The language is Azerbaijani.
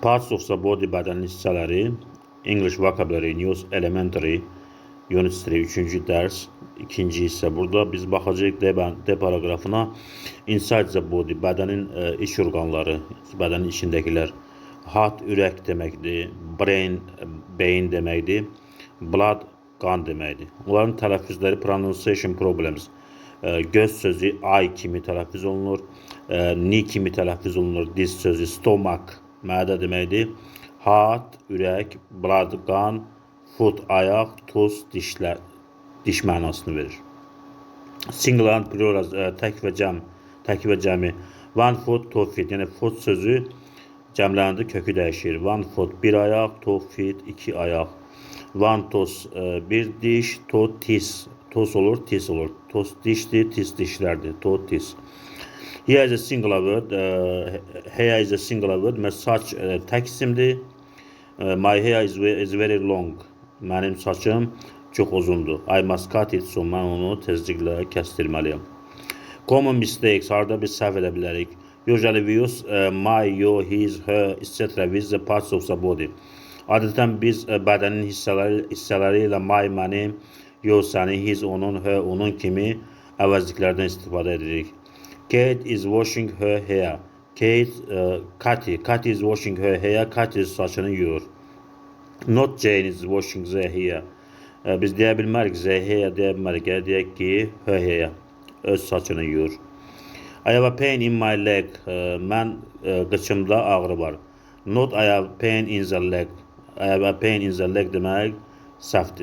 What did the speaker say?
Parts of the body bədənin hissələri. English Vocabulary News Elementary Unit 3 3-cü dərs 2-ci hissə. Burada biz baxacağıq D paragrafına. Inside the body bədənin iç orqanları, bədənin içindəkilər. Heart ürək deməkdir, brain beyin deməkdir, blood qan deməkdir. Onların tələffüzləri pronunciation problems. Göz sözü I kimi tələffüz olunur, ni kimi tələffüz olunur, diz sözü stomach mədə deməkdir. Heart ürək, blood qan, foot ayaq, tooth dişlər, diş mənasını verir. Singular and plural tək və cəmi. One foot, two feet. Yəni foot sözü cəmləndi, kökü dəyişir. One foot bir ayaq, two feet iki ayaq. One toes bir diş, two teeth. Toes olur, teeth olur. Toes dişdir, teeth dişlərdir. Two teeth. Here is a singular word. Here is a singular word. Saç tək isimdir. My hair is very long. Mənim saçım çox uzundur. I must cut it. So mən onu tezliklə kəstirməliyəm. Common mistakes. Harada biz səhv edə bilərik. Usually we use my, your, his, her, etc. with the parts of the body. Adətən biz bədənin hissələri ilə my, mənim, your, səni, his, onun, her, onun kimi əvəzliklərdən istifadə edirik. Kate is washing her hair. Kate is washing her hair. Kate saçını yuyur. Not Jane is washing the hair. Biz deyə bilmərik, the hair deyə bilmərik. Deyək ki, her hair. Öz saçını yuyur. I have a pain in my leg. Mən qıçımda ağrı var. Not I have pain in the leg. I have a pain in the leg demək səhvdir.